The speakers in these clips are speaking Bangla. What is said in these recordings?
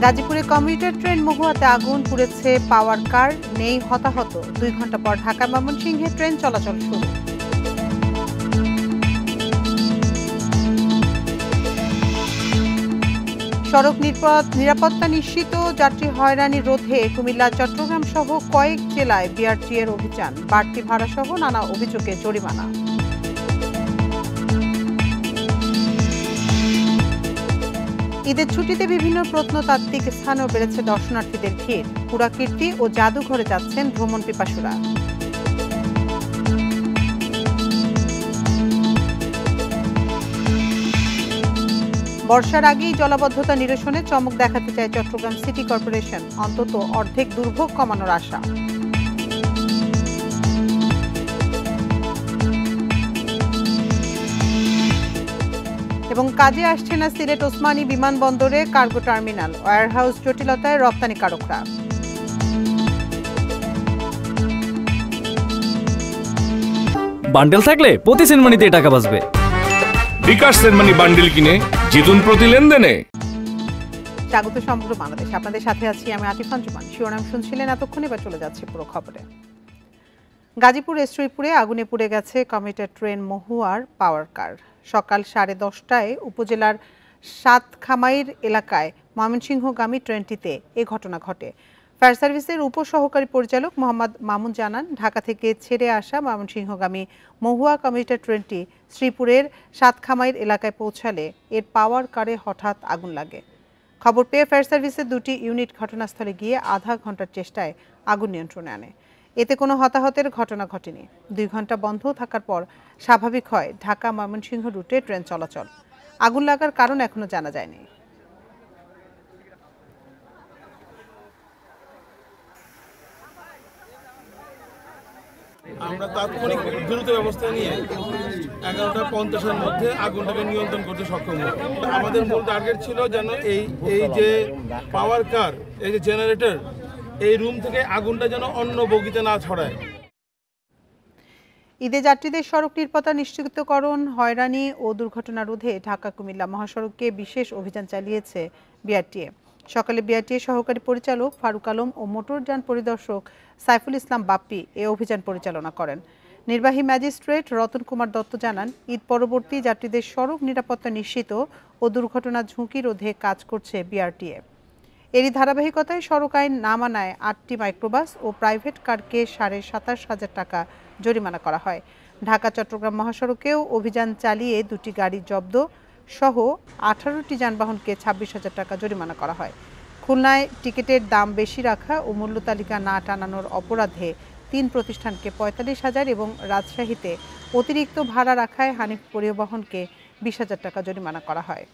গাজীপুরে কমিউটার ট্রেন মহুয়াতে আগুন পুড়েছে পাওয়ার কার, নেই হতাহত। 2 ঘন্টা পর ঢাকা ময়মনসিংহে ট্রেন চলাচল শুরু। সড়ক নিরাপত্তা নিশ্চিত, যাত্রী হয়রানি রোধে কুমিল্লা, চট্টগ্রাম সহ কয়েক জেলায় বিআরটি এর অভিযান। বাড়তি ভাড়া সহ নানা অভিযোগে জরিমানা। ঈদের ছুটিতে বিভিন্ন প্রত্নতাত্ত্বিক স্থানেও বেড়েছে দর্শনার্থীদের ভিড়। পুরাকীর্তি ও জাদুঘরে যাচ্ছেন ভ্রমণ পিপাসুরা। বর্ষার আগেই জলাবদ্ধতা নিরসনে চমক দেখাতে চায় চট্টগ্রাম সিটি কর্পোরেশন। অন্তত অর্ধেক দুর্ভোগ কমানোর আশা। এবং কাজে আসছে না সিলেট ওসমানী বিমানবন্দরে কার্গো টার্মিনাল, ওয়্যারহাউস জটিলতায় রপ্তানিকারকরা। বান্ডেল থাকলে প্রতি সেনমানিতে টাকা বাঁচবে। বিকাশ সেনমানি বান্ডেল কিনে জিতুন প্রতি লেনদেনে। স্বাগত সমগ্র বাংলাদেশ, আপনাদের সাথে আছি আমি আতিফা জুমান। শিরোনাম শুনছিলেন এতক্ষণ, এবার চলে যাচ্ছে পুরো খবরে। গাজীপুর শ্রীপুরে আগুনে পুড়ে গেছে কমিউটার ট্রেন মহুয়ার পাওয়ার কার। সকাল 10:30টায় উপজেলার সাতখামাইর এলাকায় ময়মনসিংহগামী ট্রেনটিতে এ ঘটনা ঘটে। ফায়ার সার্ভিসের উপসহকারী পরিচালক মোহাম্মদ মামুন জানান, ঢাকা থেকে ছেড়ে আসা ময়মনসিংহগামী মহুয়া কমিউটার ট্রেনটি শ্রীপুরের সাতখামাইর এলাকায় পৌঁছালে এর পাওয়ার কারে হঠাৎ আগুন লাগে। খবর পেয়ে ফায়ার সার্ভিসের 2টি ইউনিট ঘটনাস্থলে গিয়ে আধা ঘন্টার চেষ্টায় আগুন নিয়ন্ত্রণে আনে। এতে কোনো হতাহতের ঘটনা ঘটেনি। 2 ঘন্টা বন্ধ থাকার পর স্বাভাবিক হয় ঢাকা ময়মনসিংহ রুটে ট্রেন চলাচল। আগুন লাগার কারণ এখনো জানা যায়নি। আমরা তাৎক্ষণিক দ্রুত ব্যবস্থা নিয়ে 11:50-এর মধ্যে আগুনটাকে নিয়ন্ত্রণ করতে সক্ষম হই। আমাদের মূল টার্গেট ছিল যেন এই যে পাওয়ার কার, এই যে জেনারেটর, এই রুম থেকে আগুনটা যেন অন্য বগিতে না ছড়ায়। ঈদে যাত্রীদের সড়ক নিরাপত্তা নিশ্চিতকরণ, হয়রানি ও দুর্ঘটনা রোধে ঢাকা কুমিল্লা মহাসড়কে বিশেষ অভিযান চালিয়েছে বিআরটিএ। সকালে বিআরটিএ সহকারী পরিচালক ফারুক আলম ও মোটরযান পরিদর্শক সাইফুল ইসলাম বাপ্পি এ অভিযান পরিচালনা করেন। নির্বাহী ম্যাজিস্ট্রেট রতন কুমার দত্ত জানান, ঈদ পরবর্তী যাত্রীদের সড়ক নিরাপত্তা নিশ্চিত ও দুর্ঘটনা ঝুঁকি রোধে কাজ করছে বিআরটিএ। এরই ধারাবাহিকতায় সড়ক আইন না মানায় 8টি মাইক্রোবাস ও প্রাইভেট কারকে 27,500 টাকা জরিমানা করা হয়। ঢাকা চট্টগ্রাম মহাসড়কেও অভিযান চালিয়ে 2টি গাড়ি জব্দ সহ 18টি যানবাহনকে 26,000 টাকা জরিমানা করা হয়। খুলনায় টিকিটের দাম বেশি রাখা ও মূল্য তালিকা না টানানোর অপরাধে 3 প্রতিষ্ঠানকে 45,000 এবং রাজশাহীতে অতিরিক্ত ভাড়া রাখায় হানিফ পরিবহনকে 20,000 টাকা জরিমানা করা হয়।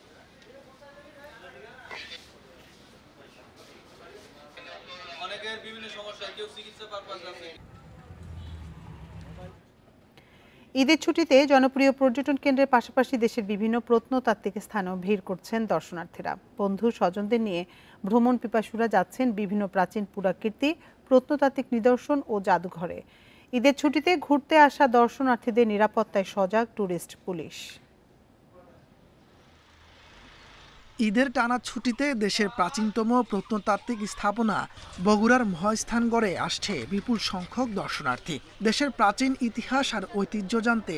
ঈদের ছুটিতে জনপ্রিয় পর্যটন কেন্দ্রের পাশাপাশি দেশের বিভিন্ন প্রত্নতাত্ত্বিক স্থানেও ভিড় করছেন দর্শনার্থীরা। বন্ধু স্বজনদের নিয়ে ভ্রমণ পিপাসুরা যাচ্ছেন বিভিন্ন প্রাচীন পুরাকীর্তি, প্রত্নতাত্ত্বিক নিদর্শন ও জাদুঘরে। ঈদের ছুটিতে ঘুরতে আসা দর্শনার্থীদের নিরাপত্তায় সজাগ ট্যুরিস্ট পুলিশ। ঈদের টানা ছুটিতে দেশের প্রাচীনতম প্রত্নতাত্ত্বিক স্থাপনা বগুড়ার মহাস্থানগড়ে আসছে বিপুল সংখ্যক দর্শনার্থী। দেশের প্রাচীন ইতিহাস আর ঐতিহ্য জানতে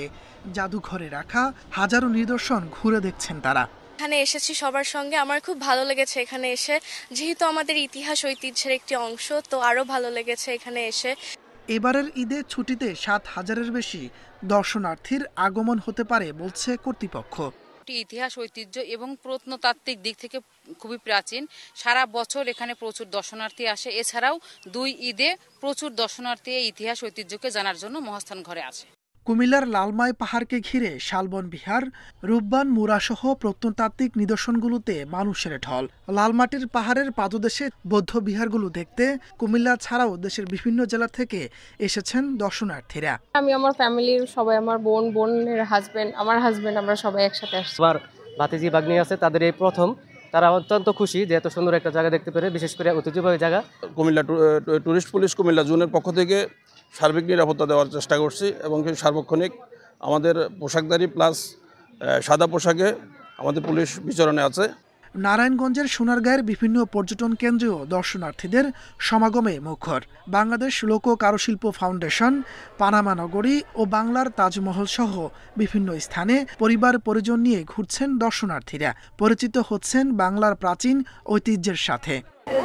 জাদুঘরে রাখা হাজারো নিদর্শন ঘুরে দেখছেন তারা। এখানে এসেছি সবার সঙ্গে, আমার খুব ভালো লেগেছে এখানে এসে। যেহেতু আমাদের ইতিহাস ঐতিহ্যের একটি অংশ, তো আরো ভালো লেগেছে এখানে এসে। এবারের ঈদের ছুটিতে 7,000-এর বেশি দর্শনার্থীর আগমন হতে পারে বলছে কর্তৃপক্ষ। ইতিহাস ঐতিহ্য এবং প্রত্নতাত্ত্বিক দিক থেকে খুবই প্রাচীন। সারা বছর এখানে প্রচুর দর্শনার্থী আসে। এছাড়াও 2 ঈদে প্রচুর দর্শনার্থী এই ইতিহাস ঐতিহ্যকে জানার জন্য মহাস্থান ঘরে আসে। কুমিল্লার লালমাই পাহাড়কে ঘিরে শালবন বিহার, রূপবান মুরাসহ প্রত্নতাত্ত্বিক নিদর্শনগুলোতে মানুষের ঢল। লালমাটির পাহাড়ের পাদদেশে বৌদ্ধ বিহারগুলো দেখতে কুমিল্লা ছাড়াও দেশের বিভিন্ন জেলা থেকে এসেছেন দর্শনার্থীরা। আমি আমার ফ্যামিলির সবাই, আমার বোনের হাজবেন্ড, আমার হাজবেন্ড, আমরা সবাই একসাথে আসছি। আমার ভাতিজি ভাগ্নি আছে, তাদের এই প্রথম। তারা অত্যন্ত খুশি যে এত সুন্দর একটা জায়গা দেখতে পেরে, বিশেষ করে ঐতিহ্যবাহী জায়গা। কুমিল্লা ট্যুরিস্ট পুলিশ কুমিল্লা জোনের পক্ষ থেকে সার্বিক নিরাপত্তা দেওয়ার চেষ্টা করছি এবং সার্বক্ষণিক আমাদের পোশাকধারী প্লাস সাদা পোশাকে আমাদের পুলিশ বিচরণে আছে। নারায়ণগঞ্জের সোনারগাঁয়ের বিভিন্ন পর্যটন কেন্দ্রেও দর্শনার্থীদের সমাগমে মুখর। বাংলাদেশ লোক কারুশিল্প ফাউন্ডেশন, পানামা নগরী ও বাংলার তাজমহল সহ বিভিন্ন স্থানে পরিবার পরিজন নিয়ে ঘুরছেন দর্শনার্থীরা। পরিচিত হচ্ছেন বাংলার প্রাচীন ঐতিহ্যের সাথে।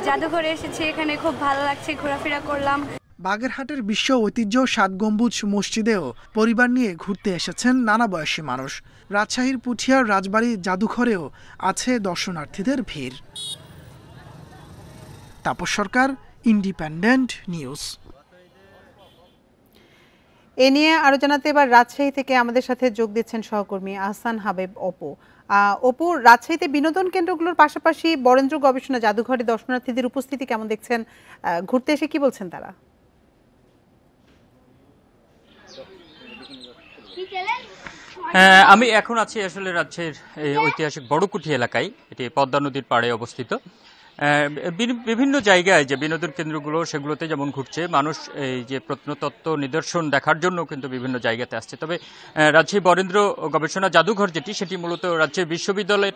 জাদুঘরে এসেছি, এখানে খুব ভালো লাগছে, ঘোরাফেরা করলাম। বাগেরহাটের বিশ্ব ঐতিহ্য ৭ গম্বুজ মসজিদেও পরিবার নিয়ে ঘুরতে এসেছেন নানা বয়সী মানুষ। রাজশাহীর পুঠিয়ার রাজবাড়ী জাদুঘরেও আছে দর্শনার্থীদের ভিড়। তাপস সরকার, ইন্ডিপেন্ডেন্ট নিউজ। এ নিয়ে আরো জানাতে এবার রাজশাহী থেকে আমাদের সাথে যোগ দিচ্ছেন সহকর্মী আহসান হাবিব অপু। অপু, রাজশাহীতে বিনোদন কেন্দ্রগুলোর পাশাপাশি বরেন্দ্র গবেষণা জাদুঘরে দর্শনার্থীদের উপস্থিতি কেমন দেখছেন? ঘুরতে এসে কি বলছেন তারা? আমি এখন আছি আসলে রাজশাহীর ঐতিহাসিক বড়কুঠি এলাকায়। এটি পদ্মা নদীর পাড়ে অবস্থিত। বিভিন্ন জায়গায় যে বিনোদন কেন্দ্রগুলো সেগুলোতে যেমন ঘুরছে মানুষ, এই যে প্রত্নতত্ত্ব নিদর্শন দেখার জন্য কিন্তু বিভিন্ন জায়গাতে আসছে। তবে রাজশাহী বরেন্দ্র গবেষণা জাদুঘর সেটি মূলত রাজশাহী বিশ্ববিদ্যালয়ের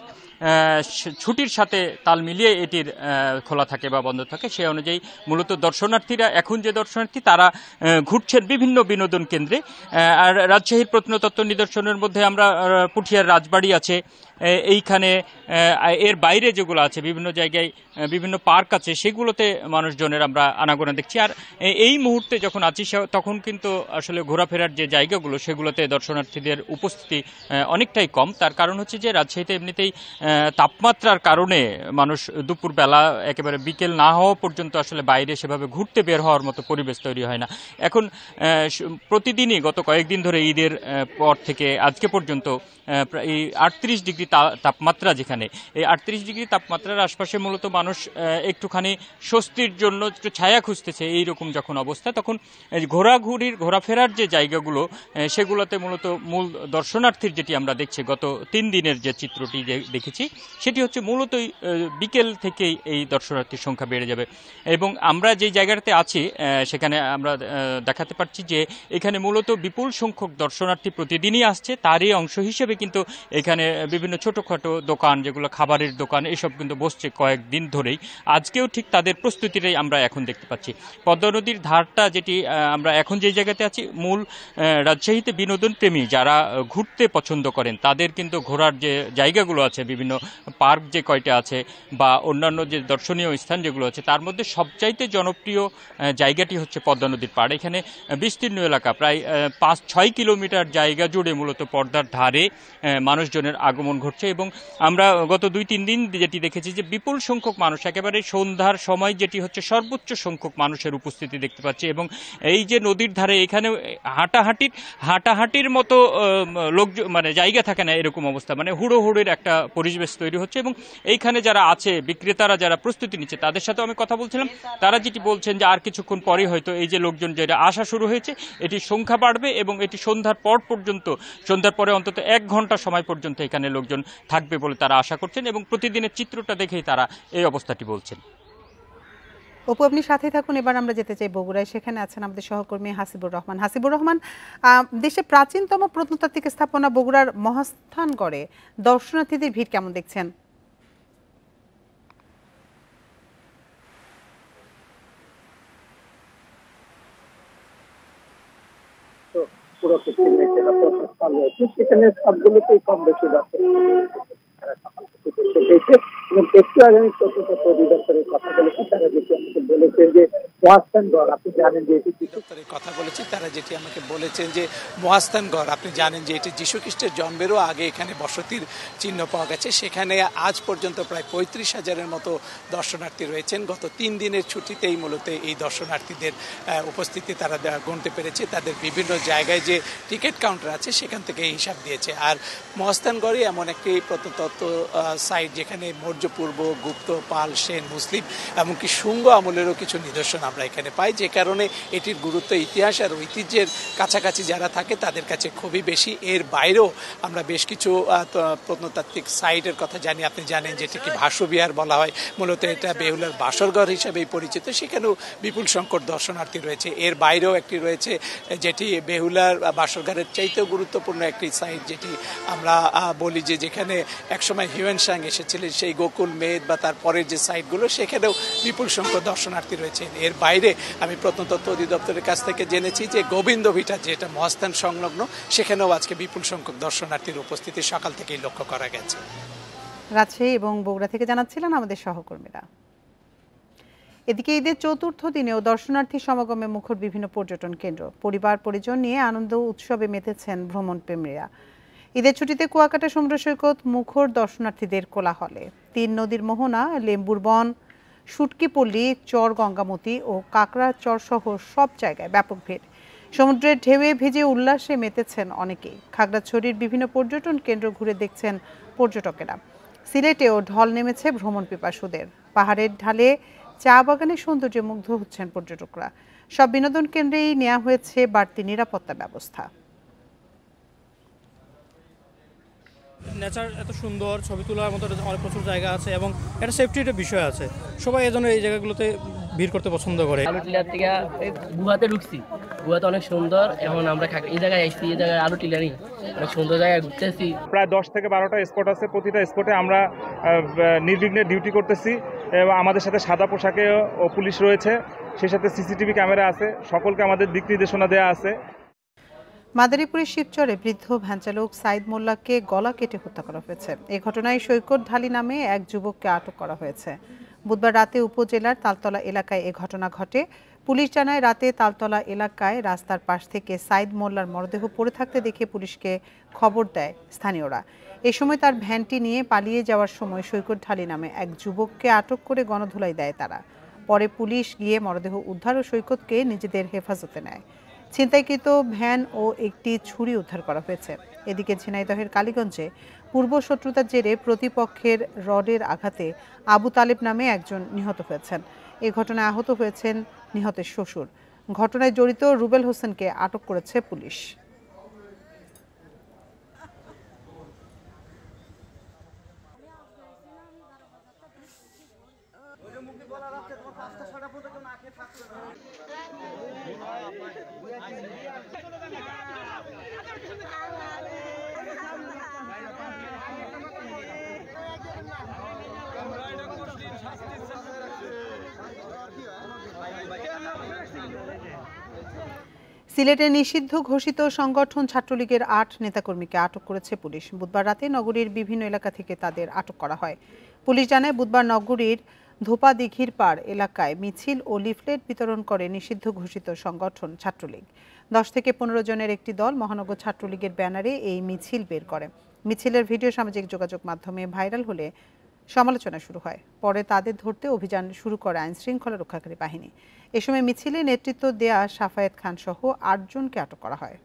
ছুটির সাথে তাল মিলিয়ে এটির খোলা থাকে বা বন্ধ থাকে। সেই অনুযায়ী মূলত দর্শনার্থীরা, এখন যে দর্শনার্থী তারা ঘুরছেন বিভিন্ন বিনোদন কেন্দ্রে। আর রাজশাহীর প্রত্নতত্ত্ব নিদর্শনের মধ্যে আমরা পুঠিয়ার রাজবাড়ি আছে, এইখানে এর বাইরে যেগুলো আছে বিভিন্ন জায়গায় বিভিন্ন পার্ক আছে, সেগুলোতে মানুষজনের আমরা আনাগোনা দেখছি। আর এই মুহূর্তে যখন আছি তখন কিন্তু আসলে ঘোরাফেরার যে জায়গাগুলো সেগুলোতে দর্শনার্থীদের উপস্থিতি অনেকটাই কম। তার কারণ হচ্ছে যে রাজশাহীতে এমনিতেই তাপমাত্রার কারণে মানুষ দুপুরবেলা একেবারে বিকেল না হওয়া পর্যন্ত আসলে বাইরে সেভাবে ঘুরতে বের হওয়ার মতো পরিবেশ তৈরি হয় না। এখন প্রতিদিনই গত কয়েকদিন ধরে ঈদের পর থেকে আজকে পর্যন্ত এই 38 ডিগ্রি তাপমাত্রা, যেখানে এই 38 ডিগ্রি তাপমাত্রার আশপাশে মূলত মানুষ একটুখানি স্বস্তির জন্য একটু ছায়া খুঁজতেছে। এইরকম যখন অবস্থা, তখন ঘোরাফেরার যে জায়গাগুলো সেগুলোতে মূলত মূল দর্শনার্থীর যেটি আমরা দেখছি গত 3 দিনের যে চিত্রটি দেখেছি, সেটি হচ্ছে মূলত বিকেল থেকেই এই দর্শনার্থীর সংখ্যা বেড়ে যাবে। এবং আমরা যে জায়গাটাতে আছি সেখানে আমরা দেখাতে পারছি যে এখানে মূলত বিপুল সংখ্যক দর্শনার্থী প্রতিদিনই আসছে। তারই অংশ হিসেবে কিন্তু এখানে বিভিন্ন ছোটখাটো দোকান, যেগুলো খাবারের দোকান, এসব কিন্তু বসছে কয়েকদিন ধরেই। আজকেও ঠিক তাদের প্রস্তুতিটাই আমরা এখন দেখতে পাচ্ছি। পদ্মা নদীর ধারটা, যেটি আমরা এখন যে জায়গাতে আছি, মূল রাজশাহীতে বিনোদন প্রেমী যারা ঘুরতে পছন্দ করেন তাদের কিন্তু ঘোরার যে জায়গাগুলো আছে, বিভিন্ন পার্ক যে কয়টা আছে বা অন্যান্য যে দর্শনীয় স্থান যেগুলো আছে, তার মধ্যে সবচাইতে জনপ্রিয় জায়গাটি হচ্ছে পদ্মা নদীর পাড়। এখানে বিস্তীর্ণ এলাকা, প্রায় 5-6 কিলোমিটার জায়গা জুড়ে মূলত পদ্মার ধারে মানুষজনের আগমন ঘটছে। এবং আমরা গত 2-3 দিন যেটি দেখেছি যে বিপুল সংখ্যক মানুষ, একেবারে সন্ধ্যার সময় যেটি হচ্ছে সর্বোচ্চ সংখ্যক মানুষের উপস্থিতি দেখতে পাচ্ছি। এবং এই যে নদীর ধারে এখানে হাঁটাহাঁটির মতো লোক মানে জায়গা থাকে না, এরকম অবস্থা, মানে হুড়োহুড়ির একটা পরিবেশ তৈরি হচ্ছে। এবং এইখানে যারা আছে, বিক্রেতারা যারা প্রস্তুতি নিচ্ছে, তাদের সাথেও আমি কথা বলছিলাম। তারা যেটি বলছেন যে আর কিছুক্ষণ পরে হয়তো এই যে লোকজন যেটা আসা শুরু হয়েছে, এটির সংখ্যা বাড়বে এবং এটি সন্ধ্যার পরে অন্তত 1 ঘন্টা সময় পর্যন্ত এখানে লোকজন থাকবে বলে তারা আশা করছেন। এবং প্রতিদিনের চিত্রটা দেখেই তারা এই অবস্থাটি বলছেন। অপু, আপনি সাথে থাকুন। এবার আমরা যেতে চাই বগুড়ায়। সেখানে আছেন আমাদের সহকর্মী হাসিবুর রহমান। হাসিবুর রহমান, দেশের প্রাচীনতম প্রত্নতাত্ত্বিক স্থাপনা বগুড়ার মহাস্থানগড়ে দর্শনার্থীদের ভিড় কেমন দেখছেন? পুরো পৃথিবীর যেটা প্রস্তাব রয়েছে সেখানে সবগুলোতেই কম বেশি দেখে। এবং একটু আগে আমি প্রত্নতত্ত্ব অধিদপ্তরের কথা বলেছি, তারা যেটি আমাকে বলেছেন যে মহাস্থানগড়, আপনি জানেন যে এটি দপ্তরের কথা বলেছি, তারা যেটি আমাকে বলেছেন যে মহাস্থানগড়, আপনি জানেন যে এটি যীশু খ্রিস্টের জন্মেরও আগে এখানে বসতির চিহ্ন পাওয়া গেছে। সেখানে আজ পর্যন্ত প্রায় 35,000-এর মতো দর্শনার্থী রয়েছেন। গত 3 দিনের ছুটিতেই মূলত এই দর্শনার্থীদের উপস্থিতি তারা গুনতে পেরেছে। তাদের বিভিন্ন জায়গায় যে টিকিট কাউন্টার আছে সেখান থেকে হিসাব দিয়েছে। আর মহাস্থানগড়ই এমন একটি প্রত্নতত্ত্ব সাইট যেখানে মৌর্য, পূর্ব, গুপ্ত, পাল, সেন, মুসলিম এমনকি শুঙ্গ আমলেরও কিছু নিদর্শন আমরা এখানে পাই, যে কারণে এটির গুরুত্ব ইতিহাস আর ঐতিহ্যের কাছাকাছি যারা থাকে তাদের কাছে খুবই বেশি। এর বাইরেও আমরা বেশ কিছু প্রত্নতাত্ত্বিক সাইটের কথা জানি। আপনি জানেন যেটাকে ভাসবিহার বলা হয়, মূলত এটা বেহুলার বাসরঘর হিসেবেই পরিচিত, সেখানেও বিপুল সংখ্যক দর্শনার্থী রয়েছে। এর বাইরেও একটি রয়েছে যেটি বেহুলার বাসরঘরের চাইতেও গুরুত্বপূর্ণ একটি সাইট, যেটি আমরা বলি যে যেখানে একসময় হিউয়েন সাং এসেছিলেন, সেই গোকুল মেদ বা তারপরের যে সাইটগুলো সেখানেও বিপুল সংখ্যক দর্শনার্থী রয়েছে। এর বাইরে আমি প্রত্নতত্ত্ব অধিদপ্তরের কাছ থেকে জেনেছি যে গোবিন্দ ভিটা যেটা মহাস্থান সংলগ্ন, সেখানেও আজকে বিপুল সংখ্যক দর্শনার্থীর উপস্থিতি সকাল থেকেই লক্ষ্য করা গেছে। রাজশাহী এবং বগুড়া থেকে জানাচ্ছিলেন আমাদের সহকর্মীরা। এদিকে ঈদের চতুর্থ দিনেও দর্শনার্থী সমাগমে মুখর বিভিন্ন পর্যটন কেন্দ্র। পরিবার পরিজন নিয়ে আনন্দ উৎসবে মেতেছেন ভ্রমণ প্রেমীরা। ঈদের ছুটিতে কুয়াকাটা সমুদ্র সৈকত মুখর দর্শনার্থীদের কোলাহলে। 3 নদীর মোহনা, লেম্বুর বন, সুটকিপল্লী, চর গঙ্গামতি ও কাকড়ার চর সহ সব জায়গায় ব্যাপক ভিড়। সমুদ্রের ঢেউয়ে ভিজে উল্লাসে মেতেছেন অনেকেই। খাগড়াছড়ির বিভিন্ন পর্যটন কেন্দ্র ঘুরে দেখছেন পর্যটকেরা। সিলেটেও ঢল নেমেছে ভ্রমণ পিপাসুদের। পাহাড়ের ঢালে চা বাগানের সৌন্দর্যে মুগ্ধ হচ্ছেন পর্যটকরা। সব বিনোদন কেন্দ্রেই নেওয়া হয়েছে বাড়তি নিরাপত্তা ব্যবস্থা। নেচার এত সুন্দর, ছবি তোলার মতো অনেক প্রচুর জায়গা আছে এবং একটা সেফটির বিষয় আছে। সবাই এই জন্য এই জায়গাগুলোতে ভিড় করতে পছন্দ করে। আলুটিলার থেকে গুহাতে ঢুকছি, গুহাতে অনেক সুন্দর। এখন আমরা এই জায়গায় আসছি, এই জায়গায় আলুটিলারই অনেক সুন্দর জায়গায় ঘুরতেছি। প্রায় 10 থেকে 12টা স্পট আছে, প্রতিটা স্পটে আমরা নির্বিঘ্নে ডিউটি করতেছি এবং আমাদের সাথে সাদা পোশাকে ও পুলিশ রয়েছে, সেই সাথে সিসিটিভি ক্যামেরা আছে, সকলকে আমাদের দিক নির্দেশনা দেওয়া আছে। মাদারীপুরের শিবচরে বৃদ্ধ ভ্যানচালক সাইদ মোল্লাকে গলা কেটে হত্যা করা হয়েছে। এই ঘটনায় সৈকত ঢালি নামে এক যুবককে আটক করা হয়েছে। বুধবার রাতে উপজেলার তালতলা এলাকায় এ ঘটনা ঘটে। পুলিশ জানায় রাতে তালতলা এলাকায় রাস্তার পাশ থেকে সাইদ মোল্লার মরদেহ পড়ে থাকতে দেখে পুলিশকে খবর দেয় স্থানীয়রা। এ সময় তার ভ্যানটি নিয়ে পালিয়ে যাওয়ার সময় সৈকত ঢালি নামে এক যুবককে আটক করে গণধোলাই দেয় তারা। পরে পুলিশ গিয়ে মরদেহ উদ্ধার ও সৈকতকে নিজেদের হেফাজতে নেয়। ছিনতাইকৃত ভ্যান ও একটি ছুরি উদ্ধার করা হয়েছে। এদিকে ঝিনাইদহের কালীগঞ্জে পূর্ব শত্রুতার জেরে প্রতিপক্ষের রডের আঘাতে আবু তালেব নামে একজন নিহত হয়েছেন। এ ঘটনায় আহত হয়েছেন নিহতের শ্বশুর। ঘটনায় জড়িত রুবেল হোসেনকে আটক করেছে পুলিশ। সিলেটে নিষিদ্ধ ঘোষিত সংগঠন ছাত্রলীগের 8 নেতাকর্মীকে আটক করেছে পুলিশ। বুধবার রাতে নগরীর বিভিন্ন এলাকা থেকে তাদের আটক করা হয়। পুলিশ জানায় বুধবার নগরীর ধোপা দিঘির পাড় এলাকায় মিছিল ও লিফলেট বিতরণ করে নিষিদ্ধ ঘোষিত সংগঠন ছাত্রলীগ। 10 থেকে 15 জনের একটি দল মহানগর ছাত্রলীগের ব্যানারে এই মিছিল বের করে। মিছিলের ভিডিও সামাজিক যোগাযোগ মাধ্যমে ভাইরাল হলে সমালোচনা শুরু হয়। পরে তাদের ধরতে অভিযান শুরু করে আইনশৃঙ্খলা রক্ষাকারী বাহিনী। এ সময় মিছিলে নেতৃত্ব দেয়া সাফায়েত খান সহ 8 জনকে আটক করা হয়।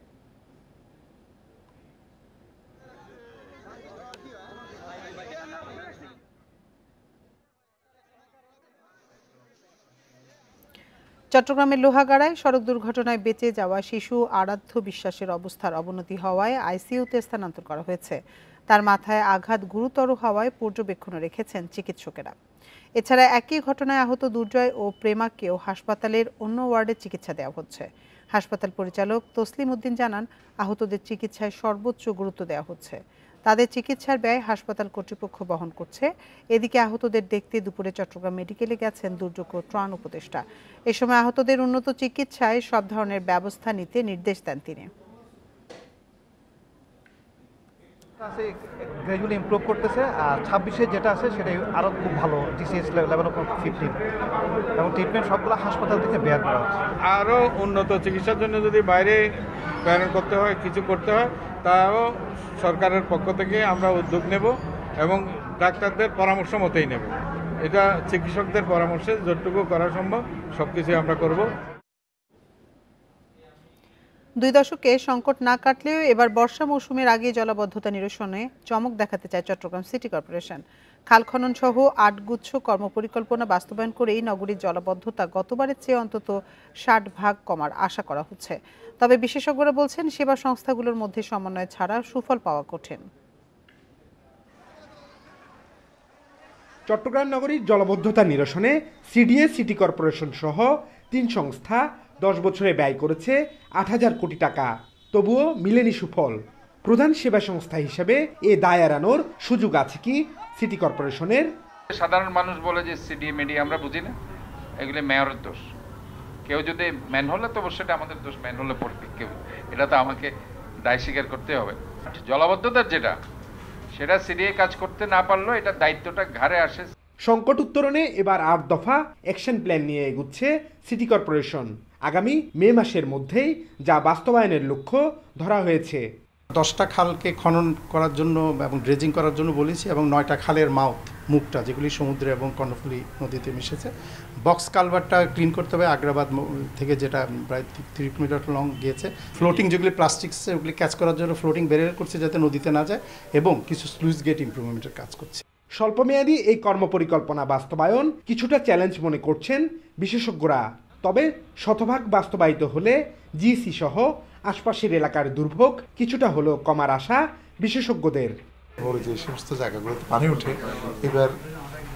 চট্টগ্রামের লোহাগাড়ায় সড়ক দুর্ঘটনায় বেঁচে যাওয়া শিশু আরাধ্য বিশ্বাসের অবস্থার অবনতি হওয়ায় আইসিইউতে স্থানান্তর করা হয়েছে। তার মাথায় আঘাত গুরুতর হওয়ায় পর্যবেক্ষণে রেখেছেন চিকিৎসকেরা। এছাড়া একই ঘটনায় আহত দুর্জয় ও প্রেমাকেও হাসপাতালের অন্য ওয়ার্ডে চিকিৎসা দেওয়া হচ্ছে। হাসপাতাল পরিচালক তসলিম উদ্দিন জানান, আহতদের চিকিৎসায় সর্বোচ্চ গুরুত্ব দেওয়া হচ্ছে। তাদের চিকিৎসার ব্যয় হাসপাতাল কর্তৃপক্ষ বহন করছে। এদিকে আহতদের দেখতে দুপুরে চট্টগ্রাম মেডিকেলে গেছেন দুর্যোগ ও ত্রাণ উপদেষ্টা। এ সময় আহতদের উন্নত চিকিৎসায় সব ধরনের ব্যবস্থা নিতে নির্দেশ দেন তিনি। গ্র্যাজুয়ালি ইমপ্রুভ করতেছে, আর 26-এ যেটা আছে সেটাই আরও খুব ভালো, ডিসিএস লেভেল অফ 15 এবং ট্রিটমেন্ট সবগুলো হাসপাতাল থেকে বেয়ার করা হচ্ছে। আরও উন্নত চিকিৎসার জন্য যদি বাইরে প্রেরণ করতে হয়, কিছু করতে হয়, তাও সরকারের পক্ষ থেকে আমরা উদ্যোগ নেব এবং ডাক্তারদের পরামর্শ মতেই নেব। এটা চিকিৎসকদের পরামর্শে যতটুকু করা সম্ভব সব কিছুই আমরা করব। 2 দশকে সংকট না কাটলেও এবার বর্ষা মৌসুমের আগে জলাবদ্ধতা নিরসনে চমক দেখাতে চায় চট্টগ্রাম সিটি কর্পোরেশন। খাল খনন সহ 8 গুচ্ছ কর্মপরিকল্পনা বাস্তবায়ন করেই নগরীর জলাবদ্ধতা গতবারের চেয়ে অন্তত 60% কমার আশা করা হচ্ছে। তবে বিশেষজ্ঞরা বলছেন সেবা সংস্থাগুলোর মধ্যে সমন্বয় ছাড়া সুফল পাওয়া কঠিন। চট্টগ্রাম নগরীর জলাবদ্ধতা নিরসনে সিডিএ সিটি কর্পোরেশন সহ 3 সংস্থা 10 বছরে ব্যয় করেছে 8,000 কোটি টাকা, তবুও মিলেনি সুফল। প্রধান সেবা সংস্থা হিসেবে এ দায় এড়ানোর সুযোগ আছে কি সিটি কর্পোরেশনের? সাধারণ মানুষ বলে যে সিডিএ মিডিয়া আমরা বুঝি না, এগুলো মেয়রের দোষ। কেউ যদি ম্যান হলে তো সেটা আমাদের দোষ, ম্যান হলে পড়বে কেউ, এটা তো আমাকে দায় স্বীকার করতে হবে। জলাবদ্ধতার যেটা সেটা সিডিএ কাজ করতে না পারলেও এটা দায়িত্বটা ঘাড়ে আসে। সংকট উত্তরণে এবার 8 দফা অ্যাকশন প্ল্যান নিয়ে এগুচ্ছে সিটি কর্পোরেশন। আগামী মে মাসের মধ্যেই যা বাস্তবায়নের লক্ষ্য ধরা হয়েছে। 10টা খালকে খনন করার জন্য এবং ড্রেজিং করার জন্য বলেছি, এবং 9টা খালের মুখটা যেগুলি সমুদ্রে এবং কর্ণফুলী নদীতে মিশেছে। বক্স কালভারটা ক্লিন করতে হবে, আগ্রাবাদ থেকে যেটা প্রায় 3 কিলোমিটার লং গিয়েছে। ফ্লোটিং যেগুলি প্লাস্টিক্স ওগুলি ক্যাচ করার জন্য ফ্লোটিং ব্যারিয়ার করছে যাতে নদীতে না যায়, এবং কিছু স্লুইস গেট ইমপ্রুভমেন্টের কাজ করছে। স্বল্পমেয়াদী এই কর্মপরিকল্পনা বাস্তবায়ন কিছুটা চ্যালেঞ্জ মনে করছেন বিশেষজ্ঞরা। তবে শতভাগ বাস্তবায়িত হলে জিসি সহ আশপাশের এলাকার দুর্ভোগ কিছুটা হলেও কমার আশা বিশেষজ্ঞদের। যে সমস্ত জায়গাগুলোতে পানি ওঠে, এবার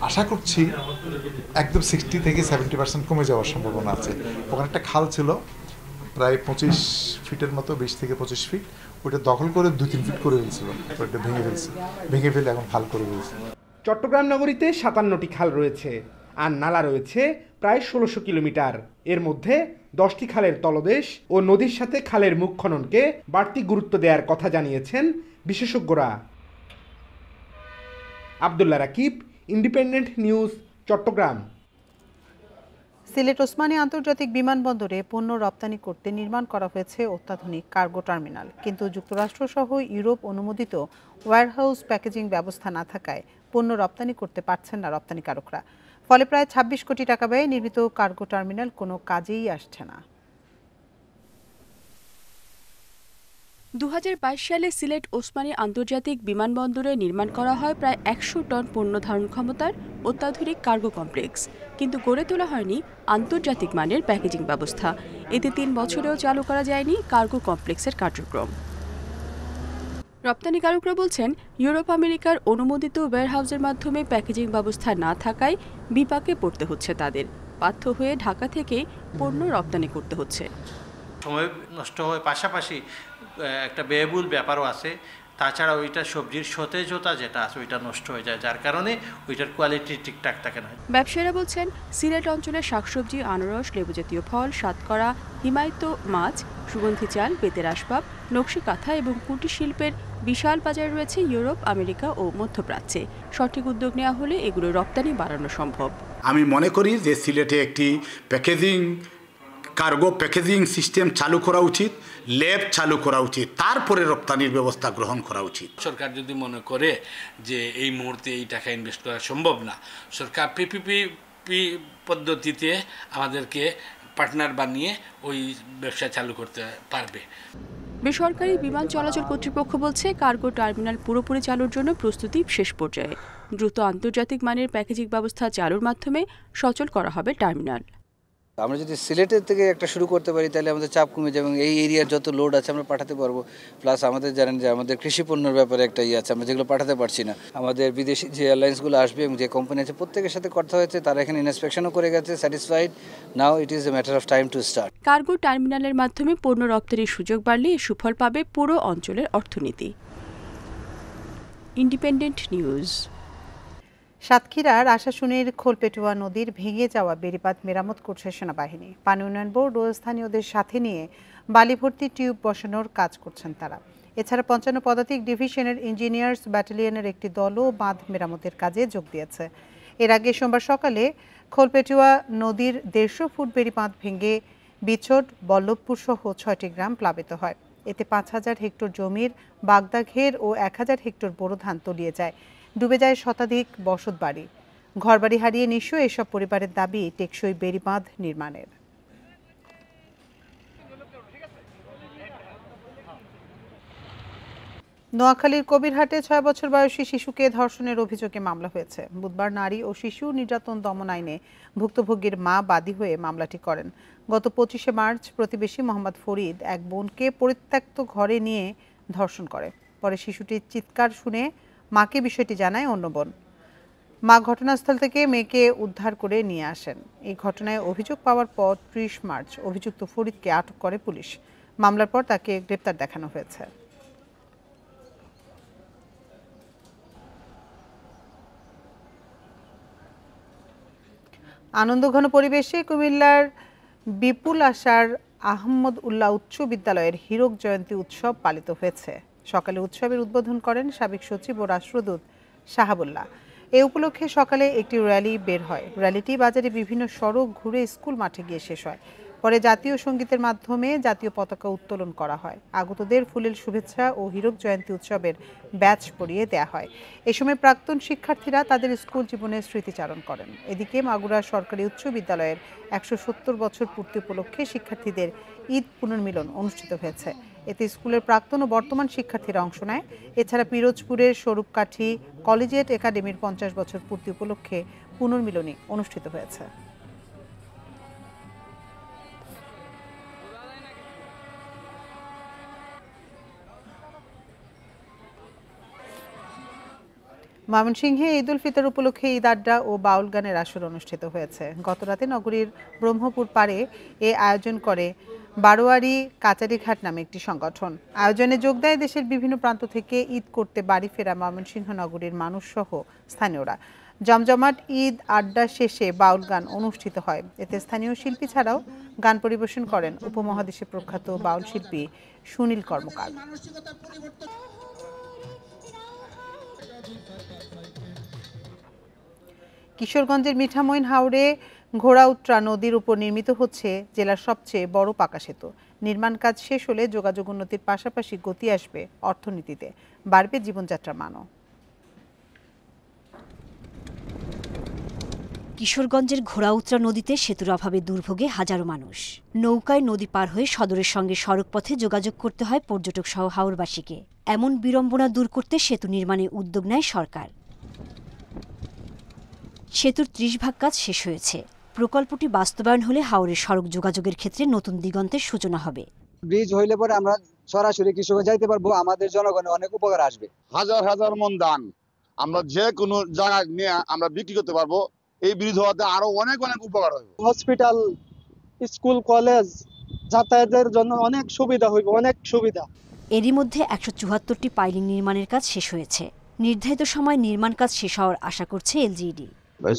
আশা করছি একদম 60 থেকে 70% কমে যাওয়ার সম্ভাবনা আছে। ওখানে একটা খাল ছিল প্রায় 25 ফিটের মতো, 20 থেকে 25 ফিট, ওটা দখল করে 2-3 ফিট করে ফেলছিল, ওটা ভেঙে ফেলে এখন খাল করে ফেলছে। চট্টগ্রাম নগরীতে 57টি খাল রয়েছে আর নালা রয়েছে প্রায় 1600 কিলোমিটার। এর মধ্যে 10টি খালের তলদেশ ও নদীর সাথে খালের মুখ খননকে বাড়তি গুরুত্ব দেওয়ার কথা জানিয়েছেন বিশেষজ্ঞরা। Abdullah Rakib, independent news, Chattogram. সিলেট ওসমানী আন্তর্জাতিক বিমানবন্দরে পণ্য রপ্তানি করতে নির্মাণ করা হয়েছে অত্যাধুনিক কার্গো টার্মিনাল, কিন্তু যুক্তরাষ্ট্র সহ ইউরোপ অনুমোদিত ওয়্যারহাউস প্যাকেজিং ব্যবস্থা না থাকায় পণ্য রপ্তানি করতে পারছেন না রপ্তানিকারকরা। ফলে প্রায় 26 কোটি টাকা ব্যয়ে নির্মিত কার্গো টার্মিনাল কোনো কাজেই আসছে না। 2022 সালে সিলেট ওসমানী আন্তর্জাতিক বিমানবন্দরে নির্মাণ করা হয় প্রায় 100 টন পণ্য ধারণ ক্ষমতার অত্যাধুনিক কার্গো কমপ্লেক্স, কিন্তু গড়ে তোলা হয়নি আন্তর্জাতিক মানের প্যাকেজিং ব্যবস্থা। এতে 3 বছরেও চালু করা যায়নি কার্গো কমপ্লেক্সের কার্যক্রম। রপ্তানিকারকরা বলছেন, ইউরোপ আমেরিকার অনুমোদিত ওয়্যারহাউসের মাধ্যমে প্যাকেজিং ব্যবস্থা না থাকায় বিপাকে পড়তে হচ্ছে তাদের। বাধ্য হয়ে ঢাকা থেকে পণ্য রপ্তানি করতে হচ্ছে। সময় নষ্ট হয়, পাশাপাশি একটা ব্যয়বহুল ব্যাপারও আছে। তাছাড়া ওইটা সবজির সতেজতা যেটা আছে ওইটা নষ্ট হয়ে যায়, যার কারণে ওইটার কোয়ালিটি ঠিকঠাক থাকে না। ব্যবসায়ীরা বলছেন, সিলেট অঞ্চলের শাকসবজি, আনারস, লেবু জাতীয় ফল, সাতকরা, হিমায়িত মাছ, সুগন্ধি চাল, বেতের আসবাব, নকশি কাঁথা এবং কুটির শিল্পের বিশাল বাজার রয়েছে ইউরোপ, আমেরিকা ও মধ্যপ্রাচ্যে। সঠিক উদ্যোগ নেওয়া হলে এগুলো রপ্তানি বাড়ানো সম্ভব। আমি মনে করি যে সিলেটে একটি কার্গো প্যাকেজিং সিস্টেম চালু করা উচিত, ল্যাব চালু করা উচিত, তারপরে রপ্তানির ব্যবস্থা গ্রহণ করা উচিত। সরকার যদি মনে করে যে এই মুহূর্তে এই টাকা ইনভেস্ট করা সম্ভব না, সরকার পিপিপি পদ্ধতিতে আমাদেরকে পার্টনার বানিয়ে ওই ব্যবসা চালু করতে পারবে। বেসরকারি বিমান চলাচল কর্তৃপক্ষ বলছে, কার্গো টার্মিনাল পুরোপুরি চালুর জন্য প্রস্তুতি শেষ পর্যায়ে। দ্রুত আন্তর্জাতিক মানের প্যাকেজিং ব্যবস্থা চালুর মাধ্যমে সচল করা হবে টার্মিনাল। আমরা যদি সিলেটের থেকে একটা শুরু করতে পারি তাহলে আমাদের চাপ কমে যাবে এবং এই এরিয়ার যত লোড আছে আমরা পাঠাতে পারবো। প্লাস আমাদের জানেন যে আমাদের কৃষি পণ্যের ব্যাপারে একটা আছে, আমরা যেগুলো পাঠাতে পারছি না। আমাদের বিদেশি যে এয়ারলাইন্সগুলো আসবে এবং যে কোম্পানি আছে প্রত্যেকের সাথে কথা হয়েছে, তারা এখানে ইন্সপেকশনও করে গেছে, satisfied. Now it is a matter of time to start. Cargo টার্মিনালের মাধ্যমে পণ্য রপ্তানির সুযোগ বাড়লে সুফল পাবে পুরো অঞ্চলের অর্থনীতি। Independent news. সাতক্ষীরার আশাশুনির খোলপেটুয়া নদীর ভেঙে যাওয়া বেড়িবাঁধ মেরামত করছে সেনাবাহিনী। পানি উন্নয়ন বোর্ড ও স্থানীয়দের সাথে নিয়ে বালি ভর্তি টিউব বসানোর কাজ করছেন তারা। এছাড়া 55 পদাতিক ডিভিশনের ইঞ্জিনিয়ার্স ব্যাটালিয়নের একটি দলও বাঁধ মেরামতের কাজে যোগ দিয়েছে। এর আগে সোমবার সকালে খোলপেটুয়া নদীর 150 ফুট বেড়িবাঁধ ভেঙে বিছট, বল্লভপুর সহ 6টি গ্রাম প্লাবিত হয়। এতে 5000 হেক্টর জমির বাগদাঘের ও 1000 হেক্টর বোরো ধান তলিয়ে যায়। ডুবে যায় শতাধিক বসত বাড়ি। ঘরবাড়ি হারিয়ে নিঃস্ব এসব পরিবারের দাবি টেকসই বেড়িবাঁধ নির্মাণের। নোয়াখালীর কবিরহাটে ৬ বছর বয়সী শিশুকে ধর্ষণের অভিযোগে মামলা হয়েছে। বুধবার নারী ও শিশু নির্যাতন দমন আইনে ভুক্তভোগীর মা বাদী হয়ে মামলাটি করেন। গত ২৫শে মার্চ প্রতিবেশী মোহাম্মদ ফরিদ এক বোনকে পরিত্যক্ত ঘরে নিয়ে ধর্ষণ করে। পরে শিশুটির চিৎকার শুনে মাকে বিষয়টি জানায় অন্য বোন। মা ঘটনাস্থল থেকে মেয়েকে উদ্ধার করে নিয়ে আসেন। এই ঘটনায় অভিযোগ পাওয়ার পর ৩০ মার্চ অভিযুক্ত ফরিদকে আটক করে পুলিশ। মামলার পর তাকে গ্রেপ্তার দেখানো হয়েছে। আনন্দঘন পরিবেশে কুমিল্লার বিপুল আশার আহমদ উল্লাহ উচ্চ বিদ্যালয়ের হীরক জয়ন্তী উৎসব পালিত হয়েছে। সকালে উৎসবের উদ্বোধন করেন সাবেক সচিব ও রাষ্ট্রদূত শাহাবুল্লাহ। এ উপলক্ষে সকালে একটি র্যালি বের হয়। র্যালিটি বাজারে বিভিন্ন সড়ক ঘুরে স্কুল মাঠে গিয়ে শেষ হয়। পরে জাতীয় সঙ্গীতের মাধ্যমে জাতীয় পতাকা উত্তোলন করা হয়। আগতদের ফুলেল শুভেচ্ছা ও হীরক জয়ন্তী উৎসবের ব্যাচ পরিয়ে দেয়া হয়। এ সময় প্রাক্তন শিক্ষার্থীরা তাদের স্কুল জীবনের স্মৃতিচারণ করেন। এদিকে মাগুরা সরকারি উচ্চ বিদ্যালয়ের ১৭০ বছর পূর্তি উপলক্ষে শিক্ষার্থীদের ঈদ পুনর্মিলন অনুষ্ঠিত হয়েছে। এতে স্কুলের প্রাক্তন ও বর্তমান শিক্ষার্থীরা অংশ নেয়। এছাড়া পিরোজপুরের স্বরূপকাঠি কলেজিয়েট একাডেমির ৫০ বছর পূর্তি উপলক্ষে পুনর্মিলনী অনুষ্ঠিত হয়েছে। ময়মনসিংহে ঈদ উল ফিতর উপলক্ষে ঈদ আড্ডা ও বাউল গানের আসর অনুষ্ঠিত হয়েছে। গতরাতে নগরীর ব্রহ্মপুর পাড়ে এ আয়োজন করে বারোয়ারি কাচারিঘাট নামে একটি সংগঠন। আয়োজনে যোগ দেয় দেশের বিভিন্ন প্রান্ত থেকে ঈদ করতে বাড়ি ফেরা ময়মনসিংহ নগরীর মানুষ সহ স্থানীয়রা। জমজমাট ঈদ আড্ডা শেষে বাউল গান অনুষ্ঠিত হয়। এতে স্থানীয় শিল্পী ছাড়াও গান পরিবেশন করেন উপমহাদেশে প্রখ্যাত বাউল শিল্পী সুনীল কর্মকার। কিশোরগঞ্জের মিঠামইন হাওরে ঘোড়াউত্রা নদীর উপর নির্মিত হচ্ছে জেলার সবচেয়ে বড় পাকা সেতু। নির্মাণ কাজ শেষ হলে যোগাযোগ উন্নতির পাশাপাশি গতি আসবে অর্থনীতিতে, বাড়বে জীবনযাত্রার মানও। কিশোরগঞ্জের ঘোড়াউত্রা নদীতে সেতুর অভাবে দুর্ভোগে হাজারো মানুষ। নৌকায় নদী পার হয়ে সদরের সঙ্গে সড়কপথে যোগাযোগ করতে হয় পর্যটক সহ হাওরবাসীকে। এমন বিড়ম্বনা দূর করতে সেতু নির্মাণে উদ্যোগ নেয় সরকার। সেতুর ৩০ ভাগ কাজ শেষ হয়েছে। প্রকল্পটি বাস্তবায়ন হলে হাওরের সড়ক যোগাযোগের ক্ষেত্রে নতুন দিগন্তের সূচনা হবে। ব্রিজ হইলে পরে আমরা সরাসরি কিশোরগঞ্জ যাইতে পারবো, আমাদের জনগণের অনেক উপকার আসবে। হাজার হাজার মন ধান আমরা যে কোনো জায়গায় নিয়ে আমরা বিক্রি করতে পারবো। এই ব্রিজ হওয়াতে আরো অনেক অনেক উপকার হবে। হসপিটাল, স্কুল, কলেজ যাতায়াতের জন্য অনেক সুবিধা হইবে, অনেক সুবিধা। এরই মধ্যে ১৭৪টি পাইলিং নির্মাণের কাজ শেষ হয়েছে। নির্ধারিত সময় নির্মাণ কাজ শেষ হওয়ার আশা করছে এলজিইডি।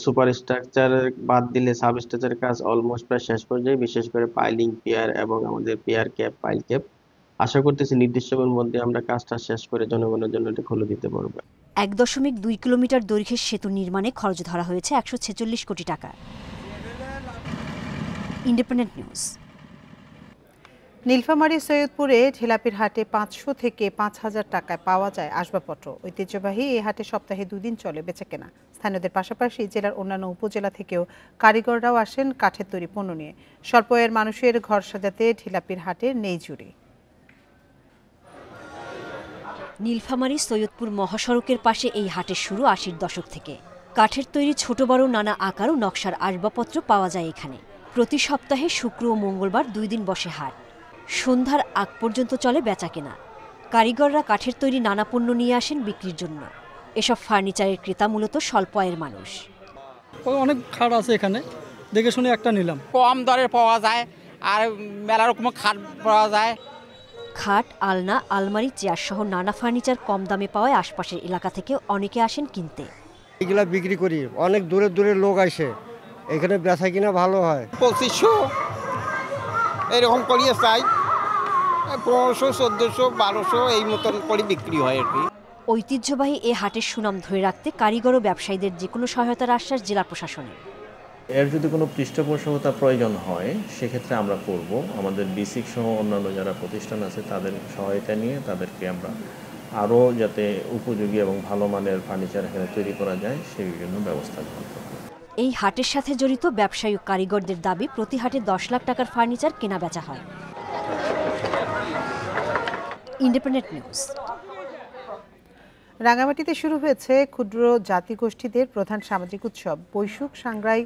সুপার স্ট্রাকচার বাদ দিলে সাব স্ট্রাকচারের কাজ অলমোস্ট প্রায় শেষ পর্যায়ে, বিশেষ করে পাইলিং, পিয়ার এবং আমাদের পিয়ার ক্যাপ, পাইল ক্যাপ। আশা করতেছি নির্দিষ্ট সময়ের মধ্যে আমরা কাজটা শেষ করে জনগণের জন্য এটা খুলে দিতে পারবো। ১.২ কিলোমিটার দৈর্ঘ্যের সেতু নির্মাণে খরচ ধরা হয়েছে ১৪৬ কোটি টাকা। Independent news. নীলফামারী সৈয়দপুরে ঢেলাপির হাটে ৫০০ থেকে ৫,০০০ টাকায় পাওয়া যায় আসবাবপত্র। ঐতিহ্যবাহী এই হাটে সপ্তাহে ২ দিন চলে বেচাকেনা। স্থানীয়দের পাশাপাশি জেলার অন্যান্য উপজেলা থেকেও কারিগররাও আসেন কাঠের তৈরি পণ্য নিয়ে। স্বল্প আয়ের মানুষের ঘর সাজাতে ঢেলাপির হাটে নেই জুড়ি। নীলফামারী সৈয়দপুর মহাসড়কের পাশে এই হাটের শুরু ৮০-র দশক থেকে। কাঠের তৈরি ছোট বড় নানা আকার ও নকশার আসবাবপত্র পাওয়া যায় এখানে। প্রতি সপ্তাহে শুক্র ও মঙ্গলবার ২ দিন বসে হাট। সন্ধ্যার আগ পর্যন্ত চলে বেচাকেনা। কারিগররা কাঠের তৈরি নানা পণ্য নিয়ে আসেন বিক্রির জন্য। এসব ফার্নিচারের ক্রেতা মূলত স্বল্প আয়ের মানুষ। অনেক খাট আছে এখানে, দেখে শুনে একটা নিলাম। কম দরে পাওয়া যায় আর মেলা রকম খাট পাওয়া যায়। খাট, আলনা, আলমারি, চেয়ার সহ নানা ফার্নিচার কম দামে পাওয়ায় আশপাশের এলাকা থেকে অনেকে আসেন কিনতে। এগুলা বিক্রি করি, অনেক দূরে দূরে লোক আসে, এখানে বেচা কিনা ভালো হয়। ২৫০০ এরকম করিয়ে চাই, ১৫০০, ১৪০০, ১২০০ এই মতন করে বিক্রি হয় আর কি। ঐতিহ্যবাহী এ হাটের সুনাম ধরে রাখতে কারিগর ও ব্যবসায়ীদের যে কোনো সহায়তার আশ্বাস জেলা প্রশাসনের। এর যদি কোনো পৃষ্ঠপোষকতা প্রয়োজন হয় সেক্ষেত্রে আমরা করব। আমাদের বিসিক সহ অন্যান্য যারা প্রতিষ্ঠান আছে তাদের সহায়তা নিয়ে তাদেরকে আমরা আরও যাতে উপযোগী এবং ভালো মানের ফার্নিচার এখানে তৈরি করা যায় সেই বিভিন্ন ব্যবস্থা গ্রহণ করব। এই হাটের সাথে জড়িত ব্যবসায়ী ও কারিগরদের দাবি প্রতি হাটে ১০ লাখ টাকার ফার্নিচার কেনা বেচা হয়। Independent news. রাঙামাটিতে শুরু হয়েছে ক্ষুদ্র জাতিগোষ্ঠীদের প্রধান সামাজিক উৎসব বৈশুখ সাংগ্রাই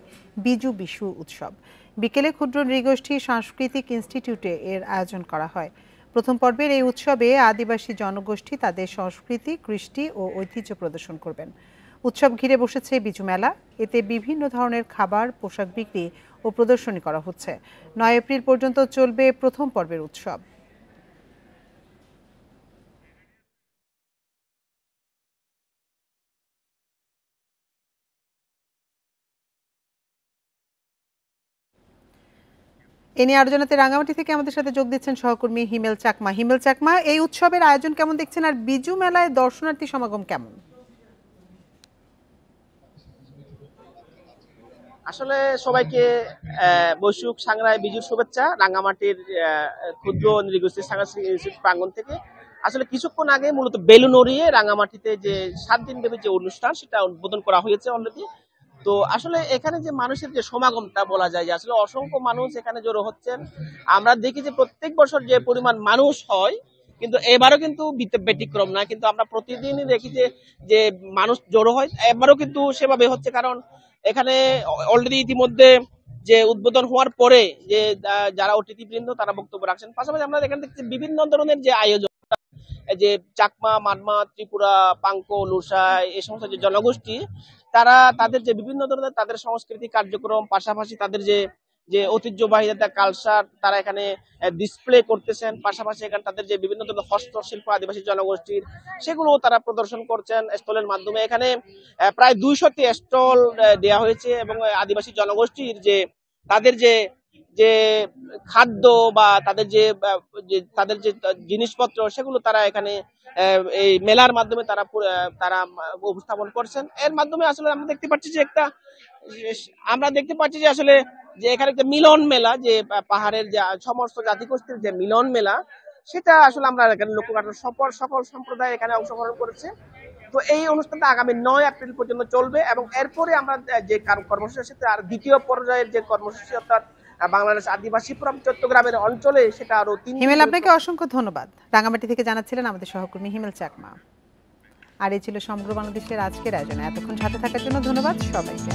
বিজু বিশু উৎসব। বিকেলে ক্ষুদ্র নৃগোষ্ঠী সাংস্কৃতিক ইনস্টিটিউটে এর আয়োজন করা হয়। প্রথম পর্বের এই উৎসবে আদিবাসী জনগোষ্ঠী তাদের সংস্কৃতি, কৃষ্টি ও ঐতিহ্য প্রদর্শন করবেন। উৎসব ঘিরে বসেছে বিজু মেলা। এতে বিভিন্ন ধরনের খাবার, পোশাক বিক্রি ও প্রদর্শনী করা হচ্ছে। 9 এপ্রিল পর্যন্ত চলবে প্রথম পর্বের উৎসব। এ নিয়ে আরো জানাতে রাঙামাটি থেকে আমাদের সাথে যোগ দিচ্ছেন সহকর্মী হিমেল চাকমা। হিমেল চাকমা, এই উৎসবের আয়োজন কেমন দেখছেন, আর বিজু মেলায় দর্শনার্থী সমাগম কেমন? আসলে সবাইকে বৈশুখ সাংগ্রাই বিজুর শুভেচ্ছা রাঙ্গামাটির ক্ষুদ্র নৃগোষ্ঠী সাংস্কৃতিক ইনস্টিটিউট প্রাঙ্গণ থেকে। আসলে কিছুক্ষণ আগে মূলত বেলুন উড়িয়ে রাঙ্গামাটিতে যে 7 দিন ব্যাপী যে অনুষ্ঠান সেটা উদ্বোধন করা হয়েছে অলরেডি। তো আসলে এখানে যে মানুষের যে সমাগমটা বলা যায় যে আসলে অসংখ্য মানুষ এখানে জড়ো হচ্ছেন। আমরা দেখি যে প্রত্যেক বছর যে পরিমাণ মানুষ হয় কিন্তু এবারও কিন্তু ব্যতিক্রম না, কিন্তু আমরা প্রতিদিনই দেখি যে মানুষ জড়ো হয়, এবারও কিন্তু সেভাবে হচ্ছে। কারণ এখানে অলরেডি ইতিমধ্যে যে উদ্বোধন হওয়ার পরে যে যারা অতিথিবৃন্দ তারা বক্তব্য রাখছেন, পাশাপাশি আমরা এখানে দেখছি বিভিন্ন ধরনের যে আয়োজন, যে চাকমা, মানমা, ত্রিপুরা, পাঙ্কো, লুসাই এই সমস্ত যে জনগোষ্ঠী তারা তাদের যে বিভিন্ন ধরনের তাদের সংস্কৃতি কার্যক্রম, পাশাপাশি তাদের যে ঐতিহ্যবাহী কালচার তারা এখানে ডিসপ্লে করতেছেন। পাশাপাশি এখানে তাদের যে বিভিন্ন ধরনের হস্তশিল্প আদিবাসী জনগোষ্ঠীর সেগুলো তারা প্রদর্শন করছেন স্টলের মাধ্যমে। এখানে প্রায় 200টি স্টল দেওয়া হয়েছে এবং আদিবাসী জনগোষ্ঠীর যে তাদের যে খাদ্য বা তাদের যে জিনিসপত্র সেগুলো তারা এখানে এই মেলার মাধ্যমে তারা উপস্থাপন করছেন। এর মাধ্যমে আসলে আমরা দেখতে পাচ্ছি যে আসলে যে এখানে একটা মিলন মেলা, যে পাহাড়ের যে সমস্ত জাতিগোষ্ঠীর যে মিলন মেলা, সেটা আসলে আমরা এখানে লক্ষ্য করি। সকল সম্প্রদায় এখানে অংশগ্রহণ করেছে। তো এই অনুষ্ঠানটা আগামী 9 এপ্রিল পর্যন্ত চলবে এবং এরপরে আমরা যে কর্মসূচি আছে আর দ্বিতীয় পর্যায়ের যে কর্মসূচি অর্থাৎ বাংলাদেশ আদিবাসী ফোরাম চট্টগ্রামের অঞ্চলে সেটা আরো 3 হিমেল, আপনাকে অসংখ্য ধন্যবাদ। রাঙামাটি থেকে জানাচ্ছিলেন আমাদের সহকর্মী হিমেল চাকমা। আর এই ছিল সমগ্র বাংলাদেশের আজকের আয়োজনে। এতক্ষণ সাথে থাকার জন্য ধন্যবাদ সবাইকে।